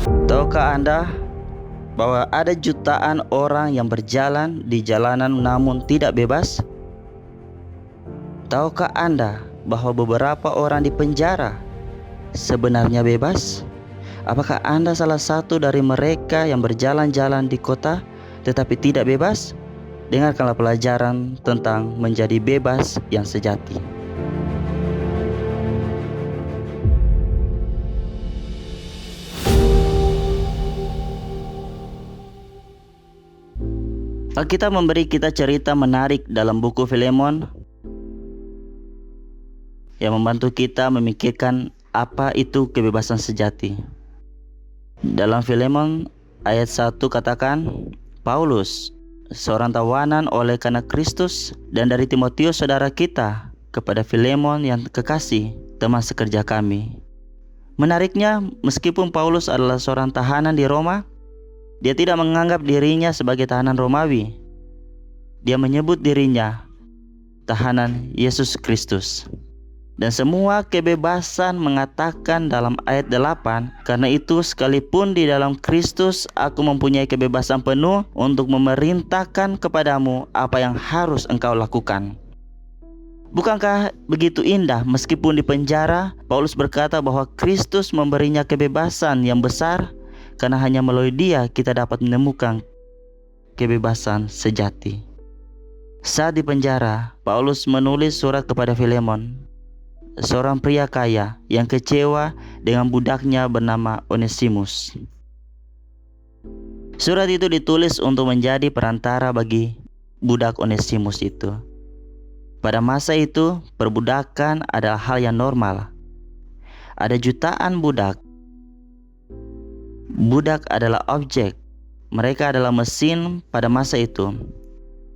Tahukah Anda bahwa ada jutaan orang yang berjalan di jalanan namun tidak bebas? Tahukah Anda bahwa beberapa orang di penjara sebenarnya bebas? Apakah Anda salah satu dari mereka yang berjalan-jalan di kota tetapi tidak bebas? Dengarkanlah pelajaran tentang menjadi bebas yang sejati. Alkitab memberi kita cerita menarik dalam buku Filemon yang membantu kita memikirkan apa itu kebebasan sejati. Dalam Filemon ayat 1 katakan, Paulus, seorang tawanan oleh karena Kristus, dan dari Timotius saudara kita, kepada Filemon yang kekasih, teman sekerja kami. Menariknya, meskipun Paulus adalah seorang tahanan di Roma, dia tidak menganggap dirinya sebagai tahanan Romawi. Dia menyebut dirinya tahanan Yesus Kristus. Dan semua kebebasan mengatakan dalam ayat 8, karena itu sekalipun di dalam Kristus aku mempunyai kebebasan penuh untuk memerintahkan kepadamu apa yang harus engkau lakukan. Bukankah begitu indah meskipun di penjara, Paulus berkata bahwa Kristus memberinya kebebasan yang besar, karena hanya melalui Dia kita dapat menemukan kebebasan sejati. Saat di penjara, Paulus menulis surat kepada Filemon, seorang pria kaya yang kecewa dengan budaknya bernama Onesimus. Surat itu ditulis untuk menjadi perantara bagi budak Onesimus itu. Pada masa itu, perbudakan adalah hal yang normal. Ada jutaan budak. Budak adalah objek. Mereka adalah mesin pada masa itu.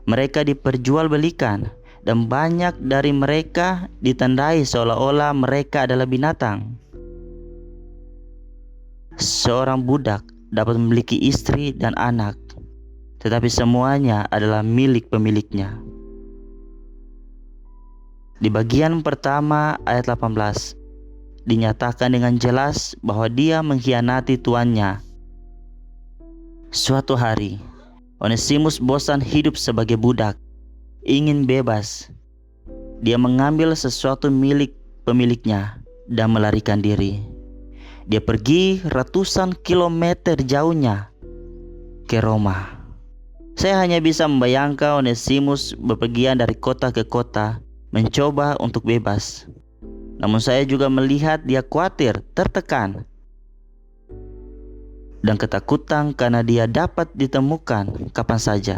Mereka diperjualbelikan, dan banyak dari mereka ditandai seolah-olah mereka adalah binatang. Seorang budak dapat memiliki istri dan anak, tetapi semuanya adalah milik pemiliknya. Di bagian pertama ayat 18, dinyatakan dengan jelas bahwa dia mengkhianati tuannya. Suatu hari, Onesimus bosan hidup sebagai budak, ingin bebas. Dia mengambil sesuatu milik pemiliknya dan melarikan diri. Dia pergi ratusan kilometer jauhnya ke Roma. Saya hanya bisa membayangkan Onesimus bepergian dari kota ke kota, mencoba untuk bebas. Namun saya juga melihat dia khawatir, tertekan, dan ketakutan karena dia dapat ditemukan kapan saja.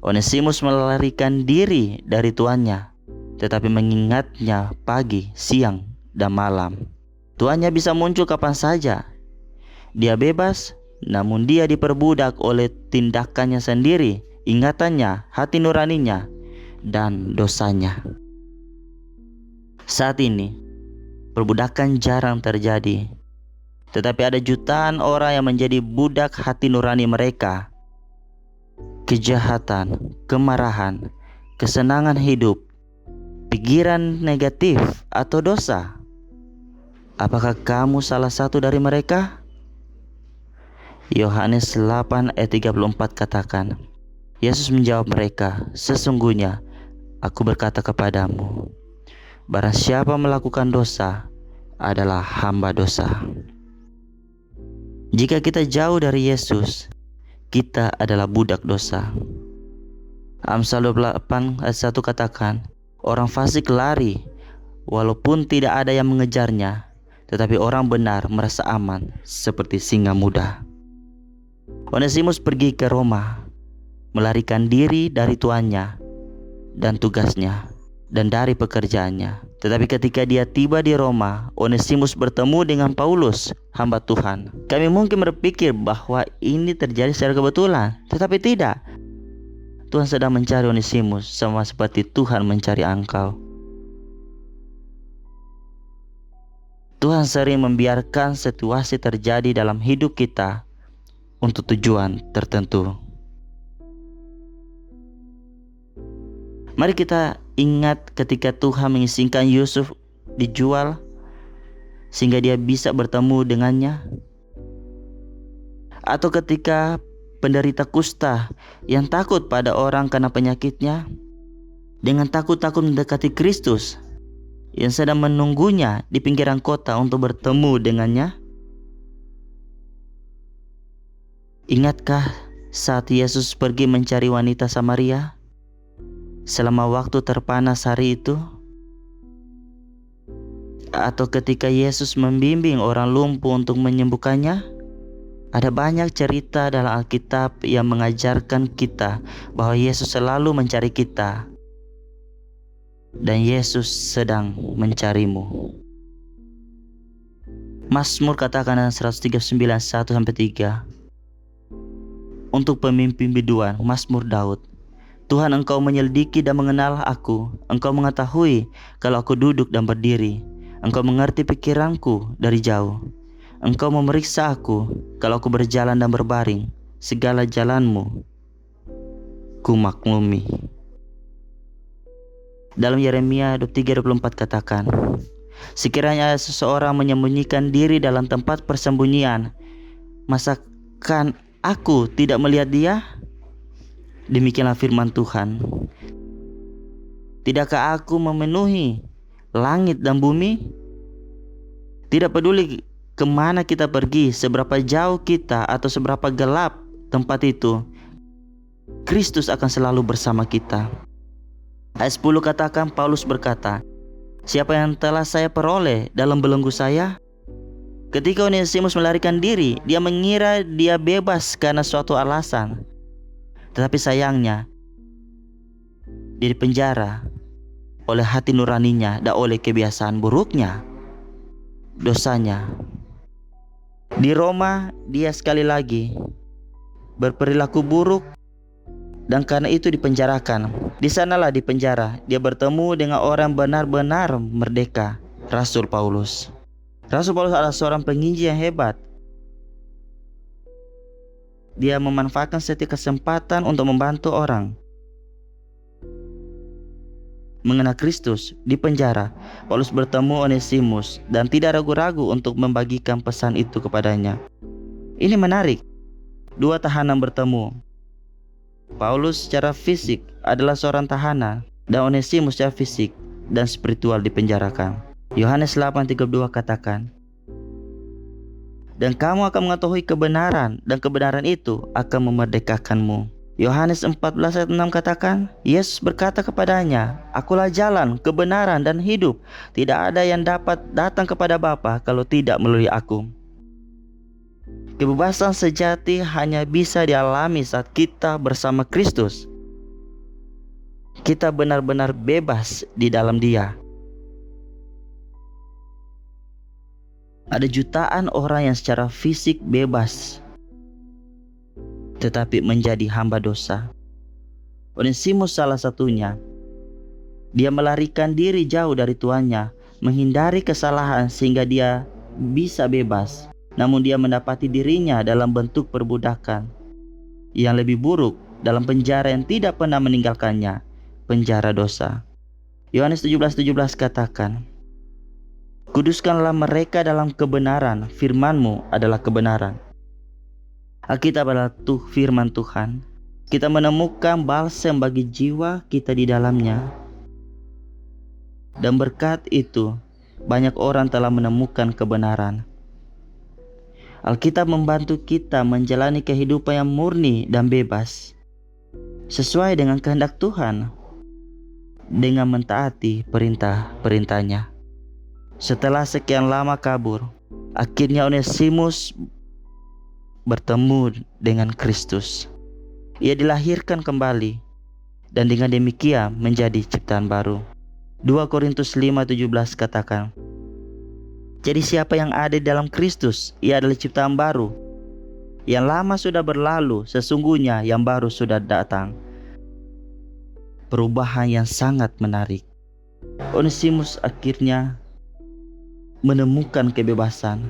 Onesimus melarikan diri dari tuannya, tetapi mengingatnya pagi, siang, dan malam. Tuannya bisa muncul kapan saja. Dia bebas, namun dia diperbudak oleh tindakannya sendiri, ingatannya, hati nuraninya, dan dosanya. Saat ini, perbudakan jarang terjadi, tetapi ada jutaan orang yang menjadi budak hati nurani mereka. Kejahatan, kemarahan, kesenangan hidup, pikiran negatif atau dosa. Apakah kamu salah satu dari mereka? Yohanes 8 ayat 34 katakan, Yesus menjawab mereka, sesungguhnya aku berkata kepadamu, barang siapa melakukan dosa adalah hamba dosa. Jika kita jauh dari Yesus, kita adalah budak dosa. Amsal 28 ayat 1 katakan, orang fasik lari walaupun tidak ada yang mengejarnya, tetapi orang benar merasa aman seperti singa muda. Onesimus pergi ke Roma, melarikan diri dari tuannya dan tugasnya dan dari pekerjaannya. Tetapi ketika dia tiba di Roma, Onesimus bertemu dengan Paulus, hamba Tuhan. Kami mungkin berpikir bahwa ini terjadi secara kebetulan, tetapi tidak. Tuhan sedang mencari Onesimus sama seperti Tuhan mencari engkau. Tuhan sering membiarkan situasi terjadi dalam hidup kita untuk tujuan tertentu. Mari kita ingat ketika Tuhan mengizinkan Yusuf dijual sehingga dia bisa bertemu dengannya. Atau ketika penderita kusta yang takut pada orang karena penyakitnya, dengan takut-takut mendekati Kristus yang sedang menunggunya di pinggiran kota untuk bertemu dengannya. Ingatkah saat Yesus pergi mencari wanita Samaria selama waktu terpanas hari itu? Atau ketika Yesus membimbing orang lumpuh untuk menyembuhkannya? Ada banyak cerita dalam Alkitab yang mengajarkan kita bahwa Yesus selalu mencari kita. Dan Yesus sedang mencarimu. Mazmur katakan dalam 139 1-3. Untuk pemimpin biduan, Mazmur Daud. Tuhan, Engkau menyelidiki dan mengenal aku. Engkau mengetahui kalau aku duduk dan berdiri. Engkau mengerti pikiranku dari jauh. Engkau memeriksa aku kalau aku berjalan dan berbaring. Segala jalanmu ku maklumi. Dalam Yeremia 23:24 katakan, sekiranya seseorang menyembunyikan diri dalam tempat persembunyian, masakan aku tidak melihat dia? Demikianlah firman Tuhan. Tidakkah aku memenuhi langit dan bumi? Tidak peduli kemana kita pergi, seberapa jauh kita atau seberapa gelap tempat itu, Kristus akan selalu bersama kita. Ayat 10 katakan, Paulus berkata, siapa yang telah saya peroleh dalam belenggu saya? Ketika Onesimus melarikan diri, dia mengira dia bebas karena suatu alasan. Tetapi sayangnya, dia dipenjara oleh hati nuraninya dan oleh kebiasaan buruknya, dosanya. Di Roma, dia sekali lagi berperilaku buruk dan karena itu dipenjarakan. Di sanalah di penjara, dia bertemu dengan orang benar-benar merdeka, Rasul Paulus. Rasul Paulus adalah seorang penginjil yang hebat. Dia memanfaatkan setiap kesempatan untuk membantu orang mengenal Kristus. Di penjara, Paulus bertemu Onesimus dan tidak ragu-ragu untuk membagikan pesan itu kepadanya. Ini menarik. Dua tahanan bertemu. Paulus secara fisik adalah seorang tahanan dan Onesimus secara fisik dan spiritual dipenjarakan. Yohanes 8:32 katakan, dan kamu akan mengetahui kebenaran, dan kebenaran itu akan memerdekakanmu. Yohanes 14:6 katakan, Yesus berkata kepadanya, akulah jalan, kebenaran, dan hidup. Tidak ada yang dapat datang kepada Bapa kalau tidak melalui aku. Kebebasan sejati hanya bisa dialami saat kita bersama Kristus. Kita benar-benar bebas di dalam Dia. Ada jutaan orang yang secara fisik bebas, tetapi menjadi hamba dosa. Onesimus salah satunya. Dia melarikan diri jauh dari tuannya, menghindari kesalahan sehingga dia bisa bebas. Namun dia mendapati dirinya dalam bentuk perbudakan yang lebih buruk, dalam penjara yang tidak pernah meninggalkannya, penjara dosa. Yohanes 17:17 katakan, kuduskanlah mereka dalam kebenaran, firman-Mu adalah kebenaran. Alkitab adalah firman Tuhan. Kita menemukan balsam bagi jiwa kita di dalamnya. Dan berkat itu, banyak orang telah menemukan kebenaran. Alkitab membantu kita menjalani kehidupan yang murni dan bebas, sesuai dengan kehendak Tuhan, dengan mentaati perintah-perintahnya. Setelah sekian lama kabur, akhirnya Onesimus bertemu dengan Kristus. Ia dilahirkan kembali dan dengan demikian menjadi ciptaan baru. 2 Korintus 5:17 katakan, jadi siapa yang ada di dalam Kristus, ia adalah ciptaan baru. Yang lama sudah berlalu, sesungguhnya yang baru sudah datang. Perubahan yang sangat menarik. Onesimus akhirnya menemukan kebebasan.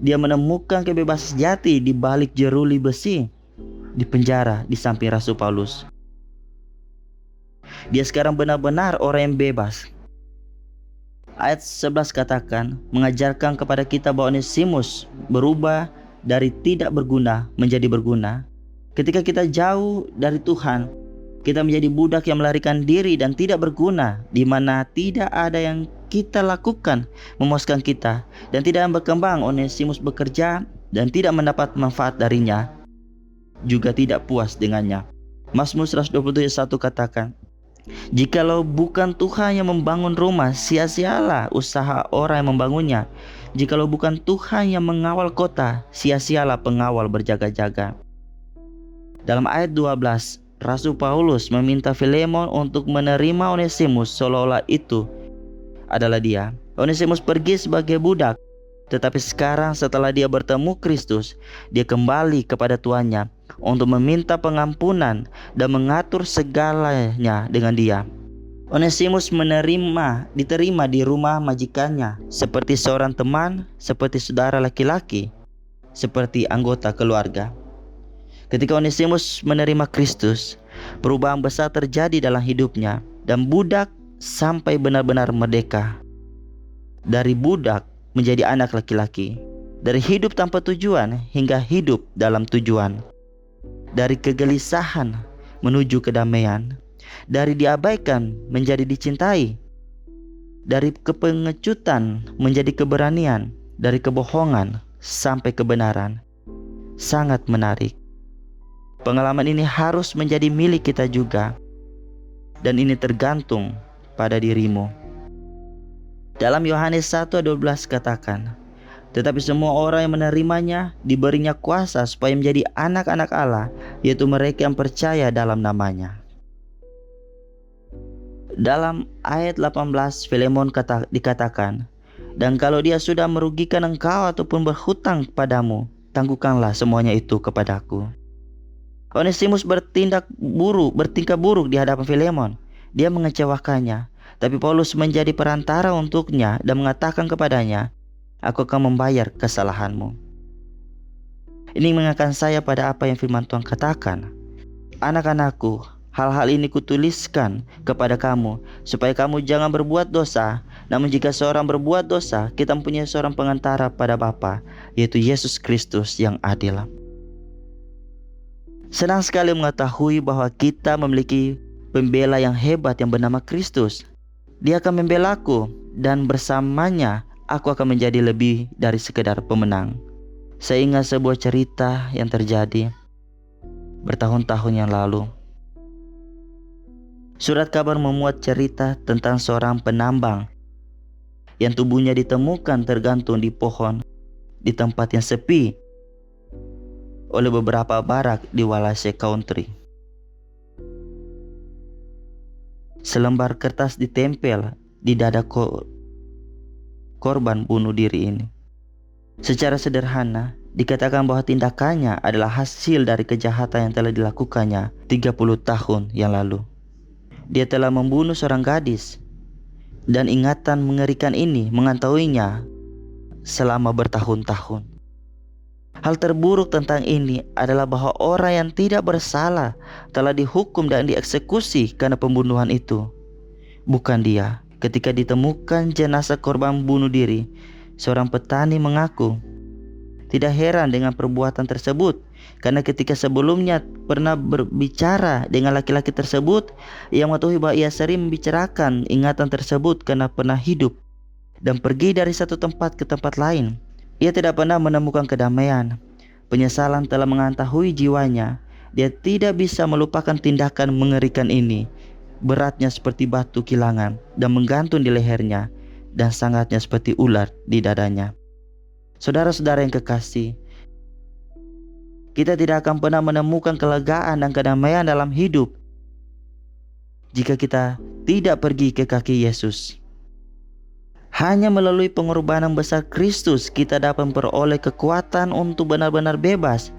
Dia menemukan kebebasan sejati di balik jeruli besi, di penjara di samping Rasul Paulus. Dia sekarang benar-benar orang yang bebas. Ayat 11 katakan, mengajarkan kepada kita bahwa Onesimus berubah dari tidak berguna menjadi berguna. Ketika kita jauh dari Tuhan, kita menjadi budak yang melarikan diri dan tidak berguna, di mana tidak ada yang kita lakukan memuaskan kita dan tidak berkembang. Onesimus bekerja dan tidak mendapat manfaat darinya, juga tidak puas dengannya. Mazmur 127:1 katakan, "Jikalau bukan Tuhan yang membangun rumah, sia-sialah usaha orang yang membangunnya. Jikalau bukan Tuhan yang mengawal kota, sia-sialah pengawal berjaga-jaga." Dalam ayat 12, Rasul Paulus meminta Filemon untuk menerima Onesimus seolah-olah itu adalah dia. Onesimus pergi sebagai budak, tetapi sekarang setelah dia bertemu Kristus, dia kembali kepada tuannya untuk meminta pengampunan dan mengatur segalanya dengan dia. Onesimus diterima di rumah majikannya seperti seorang teman, seperti saudara laki-laki, seperti anggota keluarga. Ketika Onesimus menerima Kristus, perubahan besar terjadi dalam hidupnya dan budak sampai benar-benar merdeka. Dari budak menjadi anak laki-laki, dari hidup tanpa tujuan hingga hidup dalam tujuan, dari kegelisahan menuju kedamaian, dari diabaikan menjadi dicintai, dari kepengecutan menjadi keberanian, dari kebohongan sampai kebenaran. Sangat menarik. Pengalaman ini harus menjadi milik kita juga, dan ini tergantung pada dirimu. Dalam Yohanes 1:12 katakan, "Tetapi semua orang yang menerimanya diberinya kuasa supaya menjadi anak-anak Allah, yaitu mereka yang percaya dalam namanya." Dalam ayat 18 Filemon dikatakan, "Dan kalau dia sudah merugikan engkau ataupun berhutang kepadamu, tangguhkanlah semuanya itu kepadaku." Onesimus bertingkah buruk di hadapan Filemon. Dia mengecewakannya, tapi Paulus menjadi perantara untuknya dan mengatakan kepadanya, "Aku akan membayar kesalahanmu." Ini mengingatkan saya pada apa yang firman Tuhan katakan, "Anak-anakku, hal-hal ini kutuliskan kepada kamu, supaya kamu jangan berbuat dosa. Namun jika seorang berbuat dosa, kita mempunyai seorang pengantara pada Bapa, yaitu Yesus Kristus yang adil." Senang sekali mengetahui bahwa kita memiliki pembela yang hebat yang bernama Kristus. Dia akan membelaku, dan bersamanya aku akan menjadi lebih dari sekedar pemenang. Saya ingat sebuah cerita yang terjadi bertahun-tahun yang lalu. Surat kabar memuat cerita tentang seorang penambang yang tubuhnya ditemukan tergantung di pohon di tempat yang sepi oleh beberapa barak di Wallace Country. Selembar kertas ditempel di dada korban bunuh diri ini. Secara sederhana, dikatakan bahwa tindakannya adalah hasil dari kejahatan yang telah dilakukannya 30 tahun yang lalu. Dia telah membunuh seorang gadis, dan ingatan mengerikan ini mengantaurinya selama bertahun-tahun. Hal terburuk tentang ini adalah bahwa orang yang tidak bersalah telah dihukum dan dieksekusi karena pembunuhan itu. Bukan dia. Ketika ditemukan jenazah korban bunuh diri, seorang petani mengaku tidak heran dengan perbuatan tersebut, karena ketika sebelumnya pernah berbicara dengan laki-laki tersebut, ia mengetahui bahwa ia sering membicarakan ingatan tersebut karena pernah hidup dan pergi dari satu tempat ke tempat lain. Ia tidak pernah menemukan kedamaian. Penyesalan telah mengantahui jiwanya. Dia tidak bisa melupakan tindakan mengerikan ini. Beratnya seperti batu kilangan dan menggantung di lehernya, dan sangatnya seperti ular di dadanya. Saudara-saudara yang kekasih, kita tidak akan pernah menemukan kelegaan dan kedamaian dalam hidup jika kita tidak pergi ke kaki Yesus. Hanya melalui pengorbanan besar Kristus kita dapat memperoleh kekuatan untuk benar-benar bebas,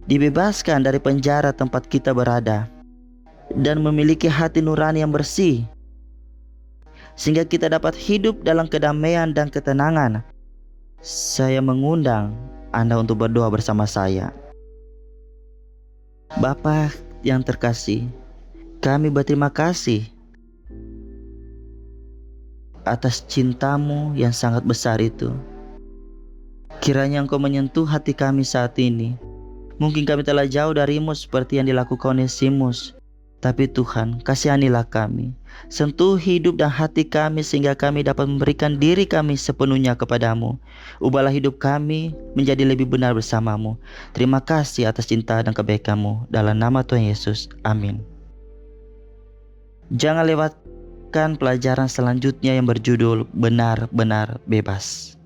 dibebaskan dari penjara tempat kita berada, dan memiliki hati nurani yang bersih, sehingga kita dapat hidup dalam kedamaian dan ketenangan. Saya mengundang Anda untuk berdoa bersama saya. Bapa yang terkasih, kami berterima kasih atas cintamu yang sangat besar itu. Kiranya Engkau menyentuh hati kami saat ini. Mungkin kami telah jauh darimu seperti yang dilakukan Onesimus. Tapi Tuhan, kasihanilah kami. Sentuh hidup dan hati kami sehingga kami dapat memberikan diri kami sepenuhnya kepadamu. Ubahlah hidup kami menjadi lebih benar bersamamu. Terima kasih atas cinta dan kebaikan-Mu. Dalam nama Tuhan Yesus. Amin. Jangan lewatkan pelajaran selanjutnya yang berjudul Benar-benar Bebas.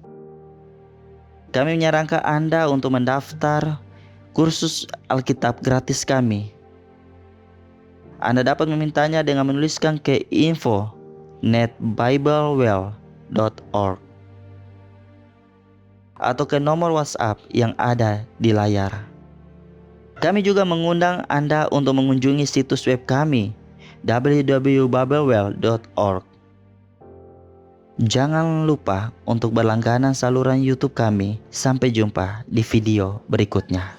Kami menyarankan Anda untuk mendaftar kursus Alkitab gratis kami. Anda dapat memintanya dengan menuliskan ke info@netbiblewell.org atau ke nomor WhatsApp yang ada di layar. Kami juga mengundang Anda untuk mengunjungi situs web kami www.biblewell.org. Jangan lupa untuk berlangganan saluran YouTube kami. Sampai jumpa di video berikutnya.